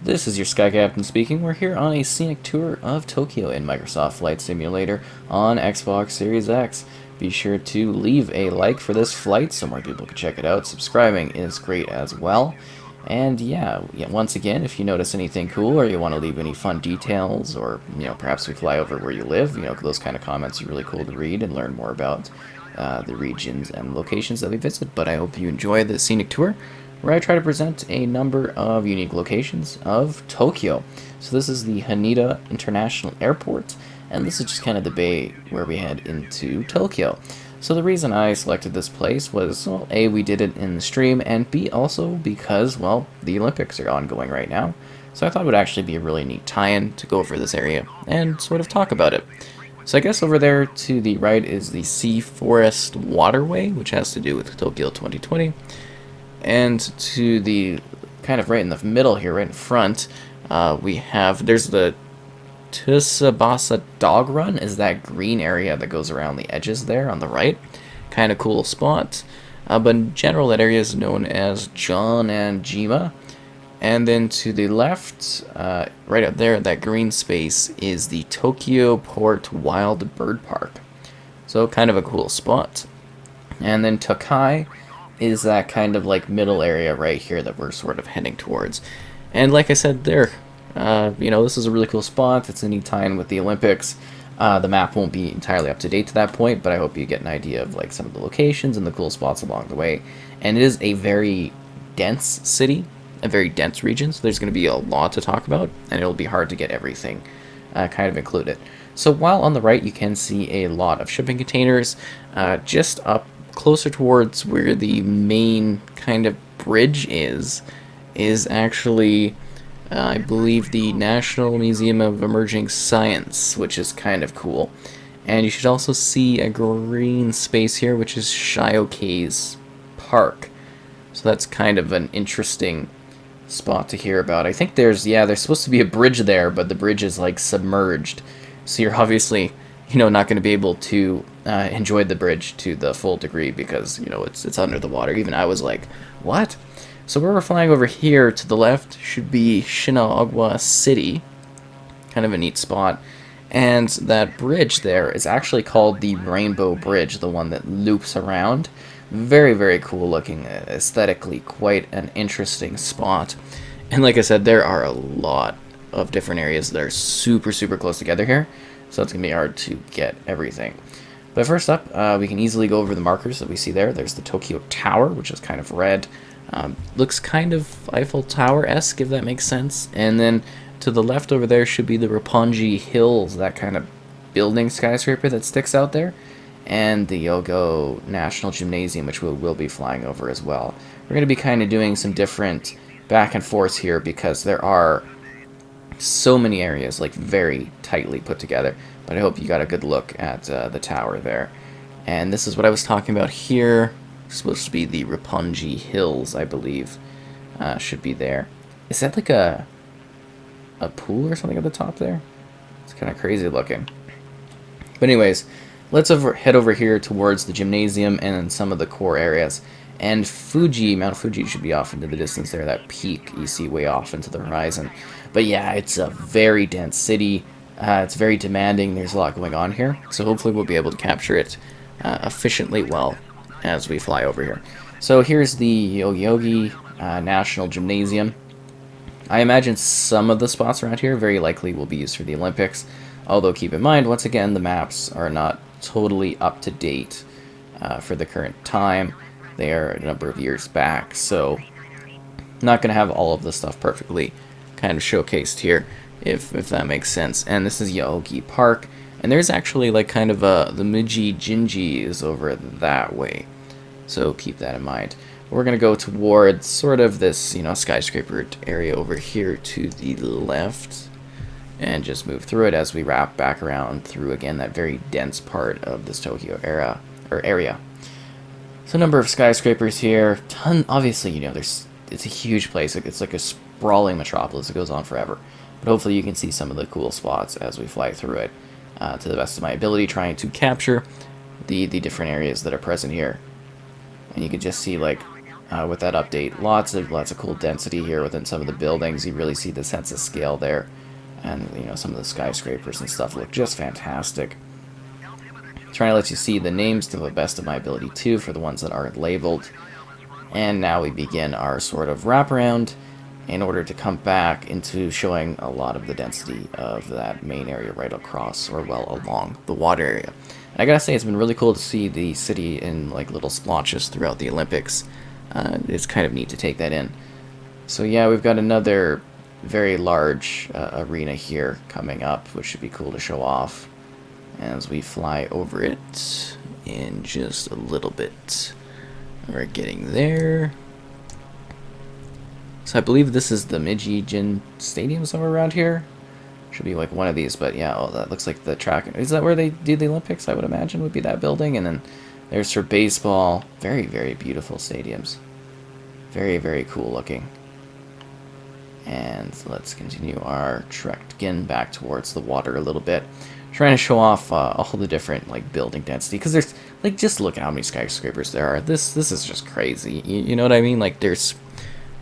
This is your Sky Captain speaking. We're here on a scenic tour of Tokyo in Microsoft Flight Simulator on Xbox Series X. Be sure to leave a like for this flight so more people can check it out. Subscribing is great as well. And yeah, once again, if you notice anything cool or you want to leave any fun details or, perhaps we fly over where you live, those kind of comments are really cool to read and learn more about the regions and locations that we visit. But I hope you enjoy the scenic tour, where I try to present a number of unique locations of Tokyo. So this is the Haneda International Airport, and this is just kind of the bay where we head into Tokyo. So the reason I selected this place was, well, A, we did it in the stream, and B, also because, well, the Olympics are ongoing right now. So I thought it would actually be a really neat tie-in to go over this area and sort of talk about it. So I guess over there to the right is the Sea Forest Waterway, which has to do with Tokyo 2020. And to the kind of right in the middle here, right in front, there's the Tsubasa Dog Run, is that green area that goes around the edges there on the right. Kind of cool spot. But in general, that area is known as Jonanjima. And then to the left, right up there, that green space is the Tokyo Port Wild Bird Park. So kind of a cool spot. And then Tokai is that kind of like middle area right here that we're sort of heading towards. And like I said there, this is a really cool spot. It's a neat tie-in with the Olympics. The map won't be entirely up to date to that point, but I hope you get an idea of like some of the locations and the cool spots along the way. And it is a very dense city, a very dense region, so there's going to be a lot to talk about, and it'll be hard to get everything kind of included. So while on the right you can see a lot of shipping containers, just up closer towards where the main kind of bridge is actually, I believe, the National Museum of Emerging Science, which is kind of cool. And you should also see a green space here, which is Shiokaze Park. So that's kind of an interesting spot to hear about. I think there's supposed to be a bridge there, but the bridge is like submerged. So you're obviously, not going to be able to enjoy the bridge to the full degree because, it's under the water. Even I was like, what? So where we're flying over here to the left should be Edogawa City. Kind of a neat spot. And that bridge there is actually called the Rainbow Bridge, the one that loops around. Very, very cool looking, aesthetically quite an interesting spot. And like I said, there are a lot of different areas that are super, super close together here. So it's going to be hard to get everything. But first up, we can easily go over the markers that we see there. There's the Tokyo Tower, which is kind of red. Looks kind of Eiffel Tower-esque, if that makes sense. And then to the left over there should be the Roppongi Hills, that kind of building skyscraper that sticks out there. And the Yoyogi National Gymnasium, which we'll be flying over as well. We're going to be kind of doing some different back and forth here because there are so many areas, like very tightly put together. But I hope you got a good look at the tower there. And this is what I was talking about here. It's supposed to be the Roppongi Hills, I believe. Should be there. Is that like a pool or something at the top there? It's kind of crazy looking. But anyways, let's head over here towards the gymnasium and some of the core areas. And Mount Fuji should be off into the distance there, that peak you see way off into the horizon. But yeah, it's a very dense city. It's very demanding. There's a lot going on here. So hopefully we'll be able to capture it efficiently well as we fly over here. So here's the Yoyogi National Gymnasium. I imagine some of the spots around here very likely will be used for the Olympics. Although keep in mind, once again, the maps are not totally up to date for the current time. They are a number of years back, so not going to have all of the stuff perfectly kind of showcased here, if that makes sense. And this is Yoyogi Park, and there's actually like kind of the Miji Jinji is over that way, so keep that in mind. We're going to go towards sort of this, skyscraper area over here to the left, and just move through it as we wrap back around through, again, that very dense part of this Tokyo area. So a number of skyscrapers here. Obviously, it's a huge place. It's like a sprawling metropolis. It goes on forever. But hopefully you can see some of the cool spots as we fly through it to the best of my ability, trying to capture the different areas that are present here. And you can just see, like, with that update. Lots of cool density here within some of the buildings. You really see the sense of scale there, and you know, some of the skyscrapers and stuff look just fantastic. Trying to let you see the names to the best of my ability too for the ones that aren't labeled. And now we begin our sort of wraparound in order to come back into showing a lot of the density of that main area right across, or well, along the water area. And I gotta say, it's been really cool to see the city in like little splotches throughout the Olympics. It's kind of neat to take that in. So yeah, we've got another very large arena here coming up, which should be cool to show off as we fly over it in just a little bit. We're getting there. So I believe this is the Mijijin Stadium somewhere around here. Should be like one of these, but yeah, oh, that looks like the track. Is that where they do the Olympics? I would imagine would be that building. And then there's for baseball. Very, very beautiful stadiums. Very, very cool looking. And let's continue our trek again back towards the water a little bit. Trying to show off all the different like building density, because there's like, just look at how many skyscrapers there are. This is just crazy. You know what I mean? Like, there's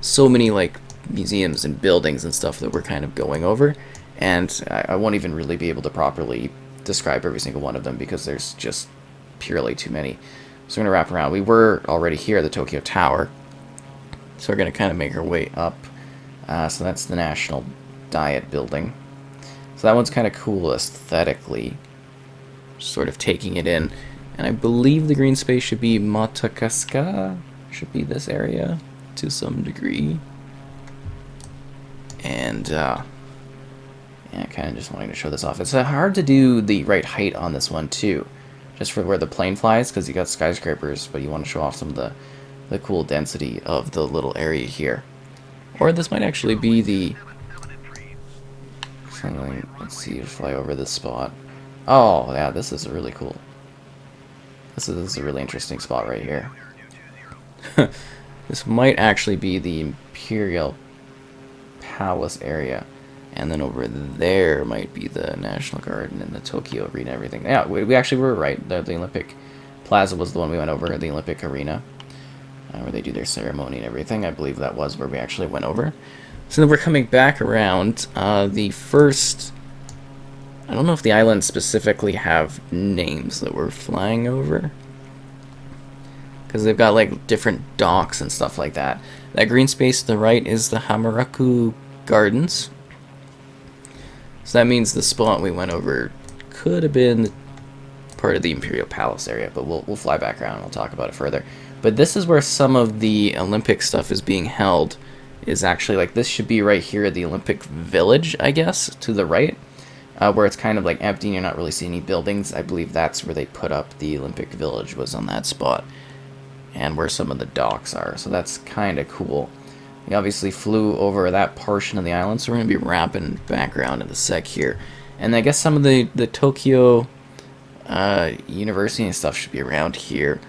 so many like museums and buildings and stuff that we're kind of going over, and I won't even really be able to properly describe every single one of them because there's just purely too many. So we're gonna wrap around. We were already here at the Tokyo Tower, so we're gonna kind of make our way up. So that's the National Diet Building. So that one's kind of cool aesthetically, sort of taking it in. And I believe the green space should be Matakaska, should be this area to some degree. And yeah, kind of just wanting to show this off. It's hard to do the right height on this one too, just for where the plane flies, because you got skyscrapers, but you want to show off some of the cool density of the little area here. Or this might actually be the something. Let's see, fly over this spot. Oh yeah, this is really cool. This is a really interesting spot right here. This might actually be the Imperial Palace area. And then over there might be the National Garden and the Tokyo Arena, everything. Yeah, we actually were right. The Olympic Plaza was the one we went over, the Olympic Arena, where they do their ceremony and everything. I believe that was where we actually went over. So then we're coming back around. The first... I don't know if the islands specifically have names that we're flying over, because they've got like different docks and stuff like that. That green space to the right is the Hamaraku Gardens. So that means the spot we went over could have been part of the Imperial Palace area, but we'll fly back around and we'll talk about it further. But this is where some of the Olympic stuff is being held. Is actually like, this should be right here at the Olympic Village, I guess, to the right. Where it's kind of like empty and you're not really seeing any buildings. I believe that's where they put up the Olympic Village, was on that spot. And where some of the docks are. So that's kind of cool. We obviously flew over that portion of the island, so we're going to be wrapping back around in a sec here. And I guess some of the Tokyo University and stuff should be around here,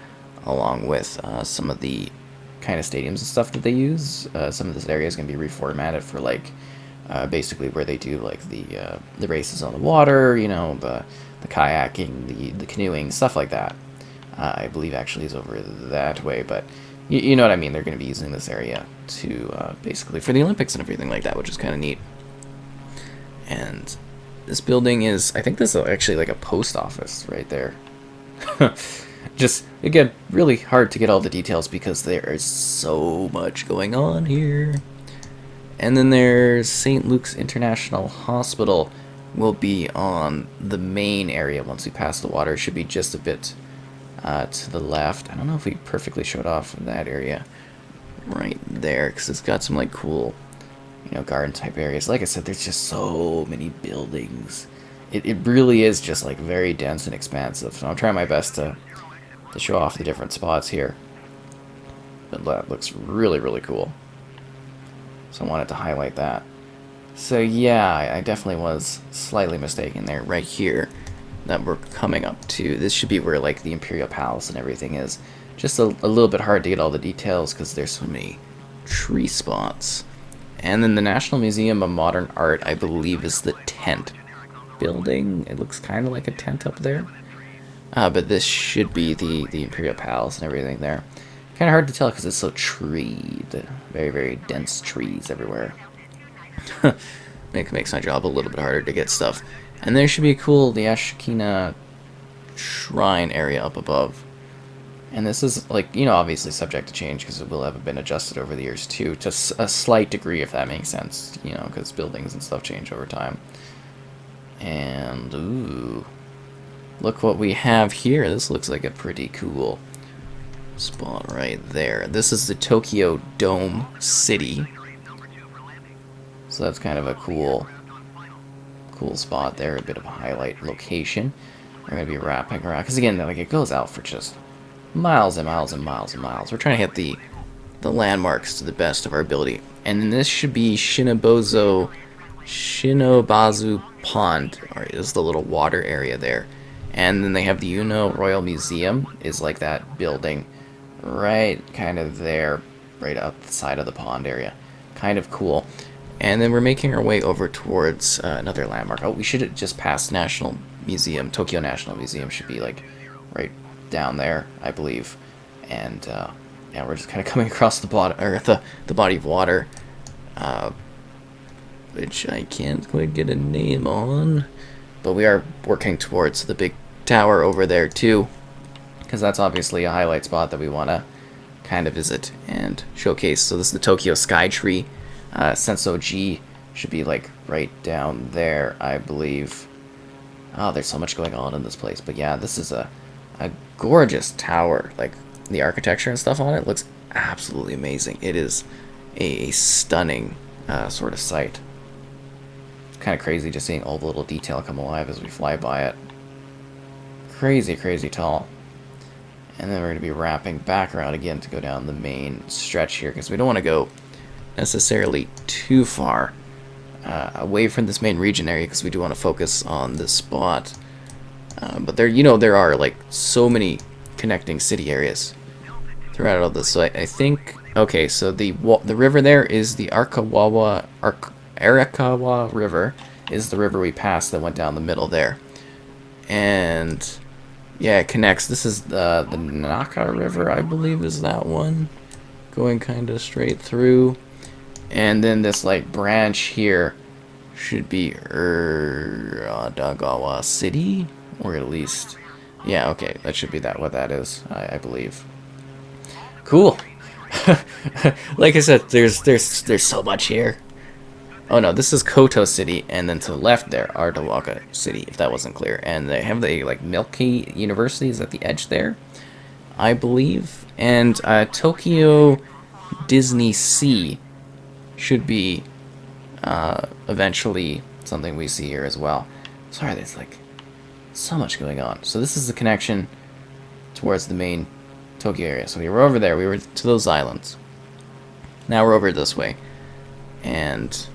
along with some of the kind of stadiums and stuff that they use. Some of this area is going to be reformatted for like basically where they do like the races on the water, you know, the kayaking, the canoeing, stuff like that. I believe actually is over that way, but you know what I mean. They're going to be using this area to basically for the Olympics and everything like that, which is kind of neat. And this building is, I think this is actually like a post office right there. Just, again, really hard to get all the details because there is so much going on here. And then there's St. Luke's International Hospital will be on the main area once we pass the water. It should be just a bit to the left. I don't know if we perfectly showed off that area right there, because it's got some like cool, you know, garden type areas. Like I said, there's just so many buildings. It really is just like very dense and expansive. So I'm trying my best to show off the different spots here. But that looks really, really cool. So I wanted to highlight that. So yeah, I definitely was slightly mistaken there, right here, that we're coming up to. This should be where like the Imperial Palace and everything is. Just a little bit hard to get all the details because there's so many tree spots. And then the National Museum of Modern Art, I believe, is the tent building. It looks kind of like a tent up there. But this should be the Imperial Palace and everything there. Kind of hard to tell because it's so treed. Very, very dense trees everywhere. Makes my job a little bit harder to get stuff. And there should be a cool, the Ashikina shrine area up above. And this is, like, you know, obviously subject to change because it will have been adjusted over the years too, to a slight degree, if that makes sense, you know, because buildings and stuff change over time. And, ooh, look what we have here. This looks like a pretty cool spot right there. This is the Tokyo Dome City. So that's kind of a cool spot there, a bit of a highlight location. We're going to be wrapping around, because again, like, it goes out for just miles and miles and miles and miles. We're trying to hit the landmarks to the best of our ability. And this should be Shinobazu Pond, or is the little water area there. And then they have the Uno Royal Museum, is like that building right kind of there, right outside of the pond area. Kind of cool. And then we're making our way over towards another landmark. Oh, we should have just passed National Museum. Tokyo National Museum should be like right down there, I believe. And yeah, we're just kind of coming across the bottom, or the body of water, which I can't quite get a name on. But we are working towards the big tower over there too, because that's obviously a highlight spot that we want to kind of visit and showcase. So this is the Tokyo Sky Tree. Sensoji should be like right down there, I believe. Oh, there's so much going on in this place. But yeah, this is a gorgeous tower. Like, the architecture and stuff on it looks absolutely amazing. It is a stunning sort of sight. It's kind of crazy just seeing all the little detail come alive as we fly by it. Crazy, crazy tall. And then we're going to be wrapping back around again to go down the main stretch here, because we don't want to go necessarily too far away from this main region area, because we do want to focus on this spot. But there, you know, there are like so many connecting city areas throughout all this. So I think, okay, so the river there is the Arakawa River, is the river we passed that went down the middle there. And yeah, it connects. This is the Naka River, I believe, is that one, going kind of straight through. And then this like branch here should be Edogawa City, or at least, yeah, okay, that should be what that is, I believe. Cool. Like I said, there's so much here. Oh no, this is Koto City, and then to the left there, Edogawa City, if that wasn't clear. And they have the like Meikai University is at the edge there, I believe. And Tokyo DisneySea should be eventually something we see here as well. Sorry, there's like so much going on. So this is the connection towards the main Tokyo area. So we were over there, we were to those islands. Now we're over this way. And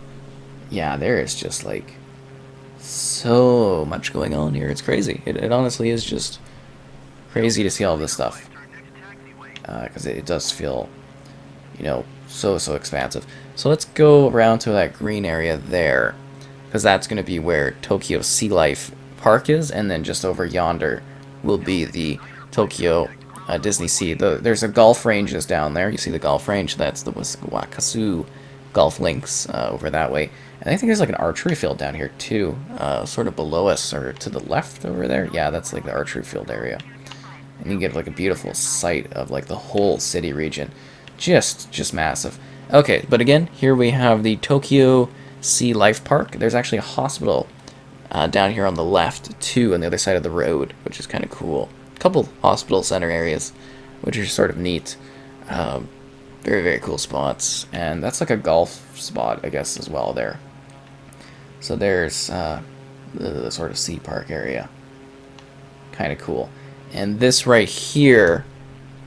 yeah, there is just like so much going on here. It's crazy. It honestly is just crazy to see all this stuff. Because it does feel, you know, so expansive. So let's go around to that green area there, because that's going to be where Tokyo Sea Life Park is, and then just over yonder will be the Tokyo DisneySea. There's a golf range is down there. You see the golf range? That's the Wakasu golf links over that way. And I think there's like an archery field down here too, sort of below us or to the left over there. Yeah, that's like the archery field area. And you get like a beautiful sight of like the whole city region. Just massive. Okay, but again, here we have the Tokyo Sea Life Park. There's actually a hospital down here on the left too, on the other side of the road, which is kind of cool. A couple hospital center areas, which are sort of neat. Very, very cool spots. And that's like a golf spot, I guess, as well there. So there's the sort of sea park area. Kind of cool. And this right here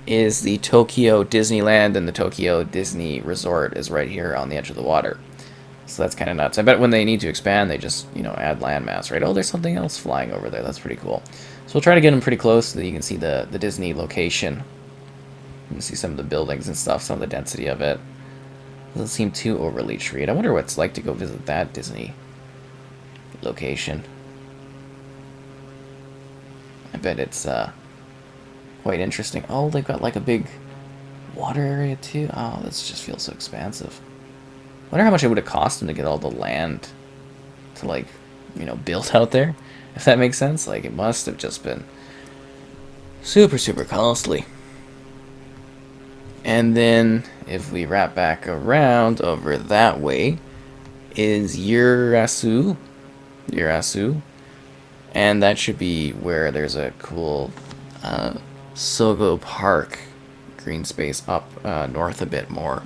is the Tokyo Disneyland, and the Tokyo Disney Resort is right here on the edge of the water. So that's kind of nuts. I bet when they need to expand, they just, you know, add landmass, right? Oh, there's something else flying over there. That's pretty cool. So we'll try to get them pretty close so that you can see the Disney location. You can see some of the buildings and stuff, some of the density of it. Doesn't seem too overly treed. I wonder what it's like to go visit that Disney location. I bet it's quite interesting. Oh, they've got like a big water area too. Oh, this just feels so expansive. Wonder how much it would have cost them to get all the land to, like, you know, build out there. If that makes sense. Like, it must have just been super, super costly. And then, if we wrap back around over that way, is Urasu. And that should be where there's a cool Sogo Park green space up north a bit more.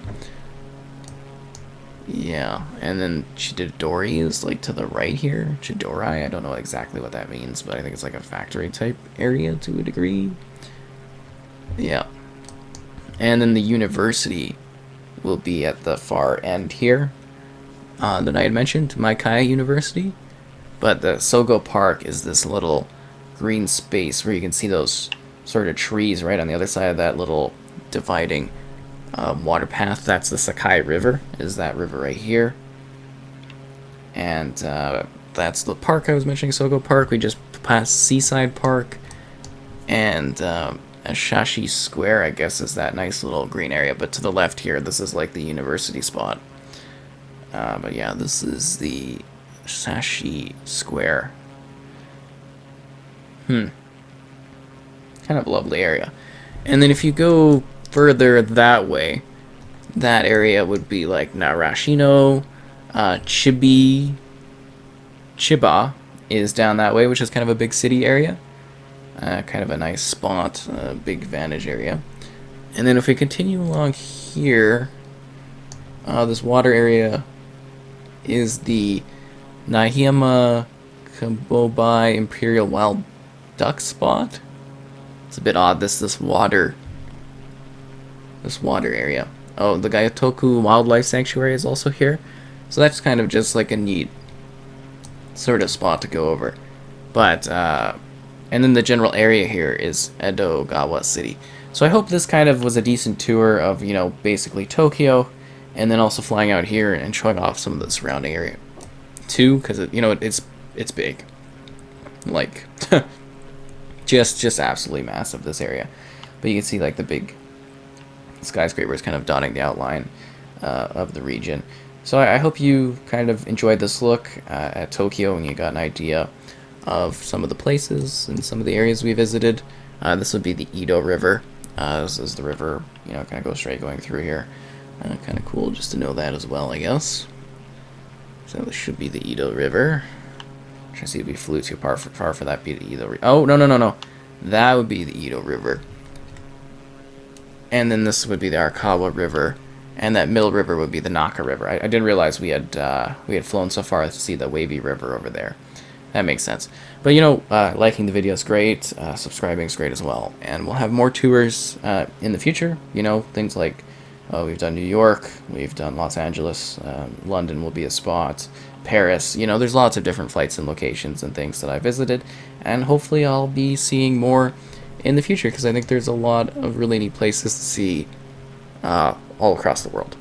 Yeah, and then Chidori is like to the right here. Chidorai, I don't know exactly what that means, but I think it's like a factory type area to a degree. Yeah. And then the university will be at the far end here that I had mentioned, Meikai University. But the Sogo Park is this little green space where you can see those sort of trees right on the other side of that little dividing water path. That's the Sakai River, is that river right here. And that's the park I was mentioning, Sogo Park. We just passed Seaside Park. And Shashi Square, I guess, is that nice little green area. But to the left here, this is like the university spot. But yeah, this is the Shashi Square. Kind of a lovely area. And then if you go further that way, that area would be like Narashino, Chiba is down that way, which is kind of a big city area. Kind of a nice spot, big vantage area. And then if we continue along here, this water area is the Nahiyama Kabobai Imperial Wild Duck spot. It's a bit odd, this water area. Oh, the Gayotoku Wildlife Sanctuary is also here. So that's kind of just like a neat sort of spot to go over. But, and then the general area here is Edogawa City. So I hope this kind of was a decent tour of, you know, basically Tokyo, and then also flying out here and showing off some of the surrounding area too, because, you know, it's big. Like, just absolutely massive, this area. But you can see, like, the big skyscrapers kind of dotting the outline of the region. So I hope you kind of enjoyed this look at Tokyo and you got an idea of some of the places and some of the areas we visited. This would be the Edo River. This is the river, you know, kind of goes straight going through here. Kind of cool just to know that as well, I guess. So this should be the Edo River. Trying to see if we flew too far for that be the Edo River. Oh, no. That would be the Edo River. And then this would be the Arakawa River. And that middle river would be the Naka River. I didn't realize we had flown so far as to see the wavy river over there. That makes sense. But, you know, liking the video is great. Subscribing is great as well. And we'll have more tours in the future. You know, things like we've done New York. We've done Los Angeles. London will be a spot. Paris. You know, there's lots of different flights and locations and things that I visited. And hopefully I'll be seeing more in the future, because I think there's a lot of really neat places to see all across the world.